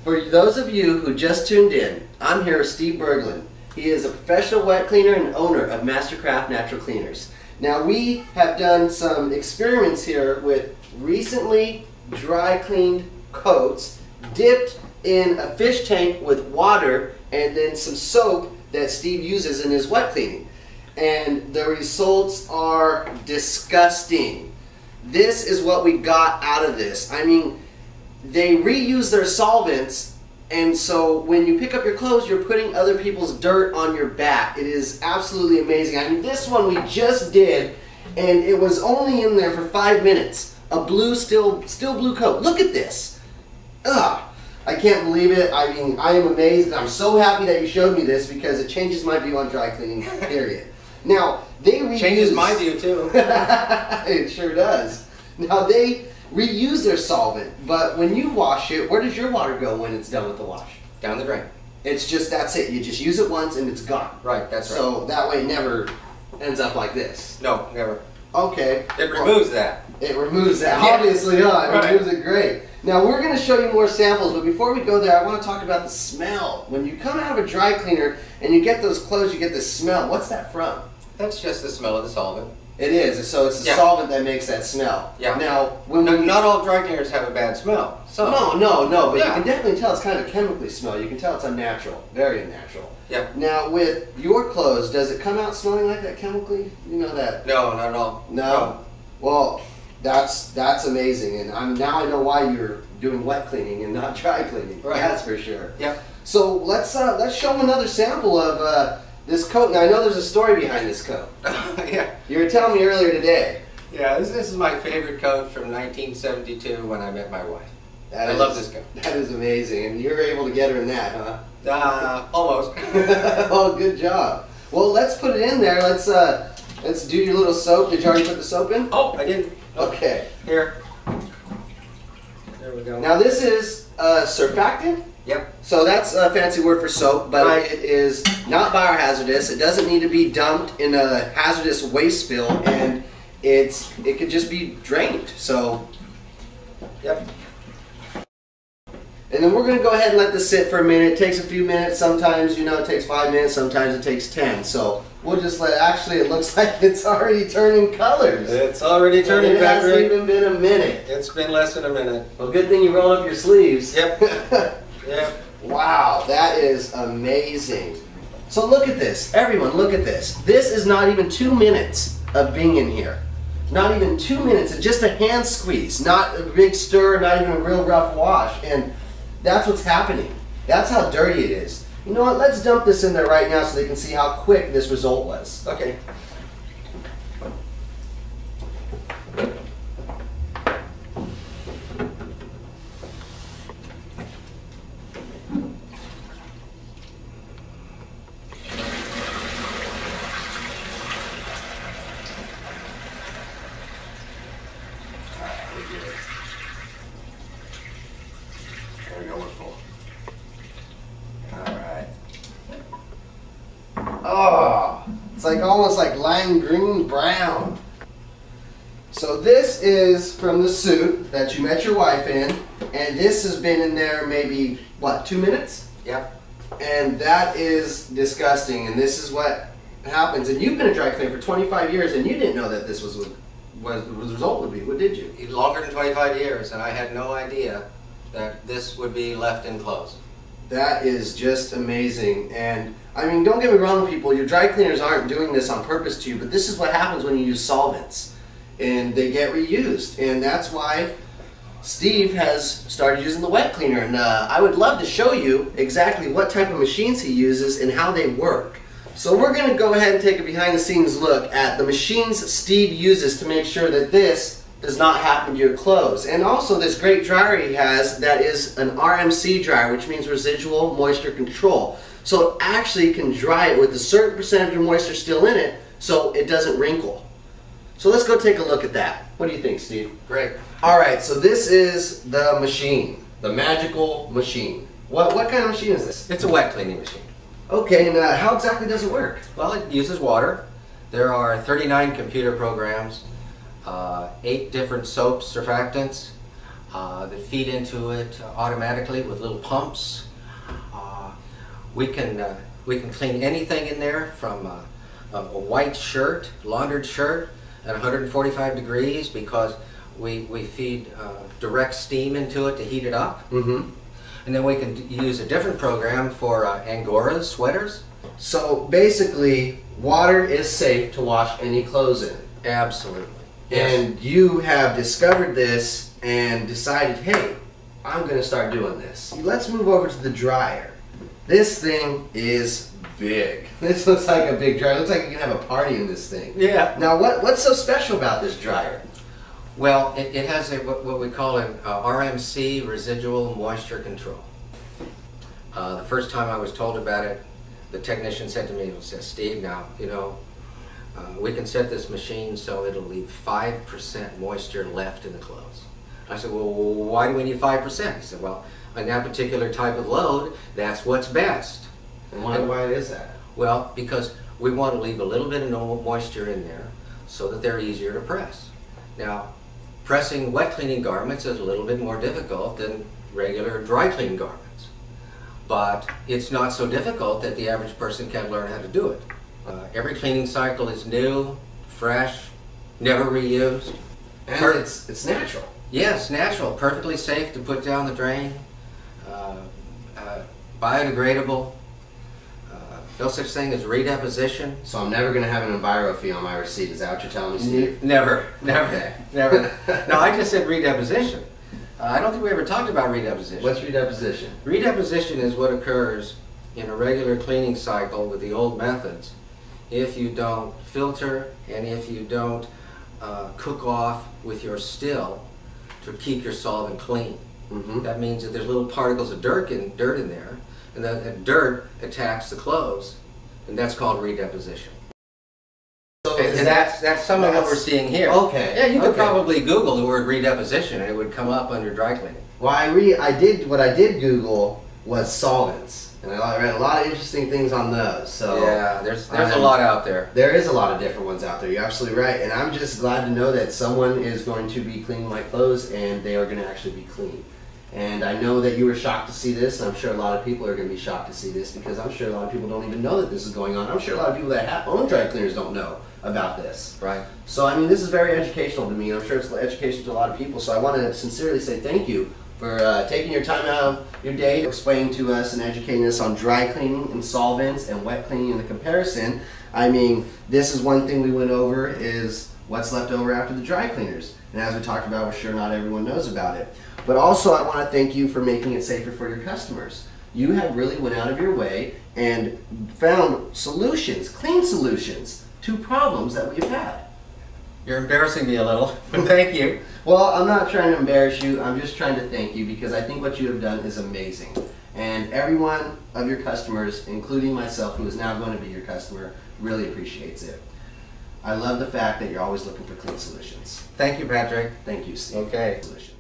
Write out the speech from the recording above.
For those of you who just tuned in, I'm here with Steve Berglund. He is a professional wet cleaner and owner of Mastercraft Natural Cleaners. Now we have done some experiments here with recently dry cleaned coats dipped in a fish tank with water and then some soap that Steve uses in his wet cleaning. And the results are disgusting. This is what we got out of this. I mean, they reuse their solvents, and so when you pick up your clothes, you're putting other people's dirt on your back. It is absolutely amazing. I mean, this one we just did, and it was only in there for 5 minutes. A blue, still blue coat. Look at this. Ugh. I can't believe it. I mean, I am amazed. I'm so happy that you showed me this because it changes my view on dry cleaning, period. Now, they reuse... Changes my view, too. It sure does. Now, they reuse their solvent, but when you wash it, where does your water go when it's done with the wash? Down the drain. It's just, that's it. You just use it once and it's gone. Right, that's right. So that way it never ends up like this. No, never. Okay. It removes that. It removes that, Yeah. obviously, huh? It Right. removes it great. Now we're going to show you more samples, but before we go there, I want to talk about the smell. When you come out of a dry cleaner and you get those clothes, you get this smell. What's that from? That's just the smell of the solvent. It is. So it's the Yeah. solvent that makes that smell. Yeah. Now, when No, we... not all dry cleaners have a bad smell. Some. No, but Yeah. you can definitely tell it's kind of a chemically smell. You can tell it's unnatural, very unnatural. Yeah. Now, with your clothes, does it come out smelling like that chemically? You know that? No, not at all. No. Well, that's amazing, and now I know why you're doing wet cleaning and not dry cleaning. Right. That's for sure. Yeah. So let's show them another sample of this coat. Now I know there's a story behind this coat. Yeah. You were telling me earlier today. Yeah, this is my favorite coat from 1972 when I met my wife. I love this coat. That is amazing, and you're able to get her in that, huh? Almost. Oh, good job. Well, let's put it in there. Let's do your little soap. Did you already put the soap in? Oh, I didn't. Okay. Here. There we go. Now this is surfactant. Yep. So that's a fancy word for soap, but Right. it is not biohazardous. It doesn't need to be dumped in a hazardous waste spill, and it could just be drained. So. Yep. And then we're going to go ahead and let this sit for a minute. It takes a few minutes. Sometimes, it takes 5 minutes. Sometimes it takes 10. So we'll just actually, it looks like it's already turning colors. It's already turning back. It hasn't even been a minute. It's been less than a minute. Well, good thing you rolled up your sleeves. Yep. Yep. Wow, that is amazing. So look at this. Everyone, look at this. This is not even 2 minutes of being in here. Not even 2 minutes. It's just a hand squeeze. Not a big stir, not even a real rough wash. And that's what's happening. That's how dirty it is. You know what? Let's dump this in there right now so they can see how quick this result was. Okay. There we go, we're full. Alright. Oh, it's like almost like lime green brown. So this is from the suit that you met your wife in, and this has been in there maybe, what, 2 minutes? Yep. And that is disgusting, and this is what happens. And you've been a dry cleaner for 25 years, and you didn't know that this was what the result would be. What did you? Longer than 25 years, and I had no idea that this would be left in clothes. That is just amazing. And I mean, don't get me wrong, people, your dry cleaners aren't doing this on purpose to you, but this is what happens when you use solvents. And they get reused. And that's why Steve has started using the wet cleaner. And I would love to show you exactly what type of machines he uses and how they work. So we're going to go ahead and take a behind the scenes look at the machines Steve uses to make sure that this does not happen to your clothes. And also this great dryer he has that is an RMC dryer, which means residual moisture control. So it actually can dry it with a certain percentage of moisture still in it so it doesn't wrinkle. So let's go take a look at that. What do you think, Steve? Great. Alright, so this is the machine, the magical machine. What kind of machine is this? It's a wet cleaning machine. Okay, and how exactly does it work? Well, it uses water. There are 39 computer programs, 8 different soaps, surfactants, that feed into it automatically with little pumps. We can clean anything in there from a white shirt, laundered shirt at 145 degrees because we feed direct steam into it to heat it up. Mm-hmm. And then we can use a different program for Angoras, sweaters. So basically, water is safe to wash any clothes in. Absolutely. Yes. And you have discovered this and decided, hey, I'm going to start doing this. Let's move over to the dryer. This thing is big. This looks like a big dryer. It looks like you can have a party in this thing. Yeah. Now, what's so special about this dryer? Well, it has what we call an RMC, residual moisture control. The first time I was told about it, the technician said to me, Steve, now, you know, we can set this machine so it'll leave 5% moisture left in the clothes. I said, well, why do we need 5%? He said, well, on that particular type of load, that's what's best. And why is that? Well, because we want to leave a little bit of moisture in there so that they're easier to press. Now, pressing wet cleaning garments is a little bit more difficult than regular dry clean garments. But it's not so difficult that the average person can learn how to do it. Every cleaning cycle is new, fresh, never reused. And it's natural. Yes, natural, perfectly safe to put down the drain, biodegradable, no such thing as redeposition. So I'm never going to have an Enviro fee on my receipt. Is that what you're telling me, Steve? Never, Okay. never. No, I just said redeposition. I don't think we ever talked about redeposition. What's redeposition? Redeposition is what occurs in a regular cleaning cycle with the old methods if you don't filter and if you don't cook off with your still to keep your solvent clean. Mm-hmm. That means that there's little particles of dirt in there, and that dirt attacks the clothes, and that's called redeposition. So And that's some of what we're seeing here. Okay. Yeah, you could Okay. probably Google the word redeposition and it would come up under dry cleaning. Well, what I did Google was solvents, and I read a lot of interesting things on those. So Yeah, there's a lot out there. there is a lot of different ones out there. You're absolutely right, and I'm just glad to know that someone is going to be cleaning my clothes, and they are going to actually be clean. And I know that you were shocked to see this, and I'm sure a lot of people are going to be shocked to see this because I'm sure a lot of people don't even know that this is going on. I'm sure a lot of people that own dry cleaners don't know about this. Right. So, I mean, this is very educational to me. I'm sure it's educational to a lot of people. So I want to sincerely say thank you for taking your time out of your day to explain to us and educating us on dry cleaning and solvents and wet cleaning and the comparison. I mean, this is one thing we went over is what's left over after the dry cleaners. And as we talked about, we're sure not everyone knows about it. But also, I want to thank you for making it safer for your customers. You have really went out of your way and found solutions, clean solutions, to problems that we've had. You're embarrassing me a little. Thank you. Well, I'm not trying to embarrass you. I'm just trying to thank you because I think what you have done is amazing. And every one of your customers, including myself, who is now going to be your customer, really appreciates it. I love the fact that you're always looking for clean solutions. Thank you, Patrick. Thank you, Steve. Okay. Solutions.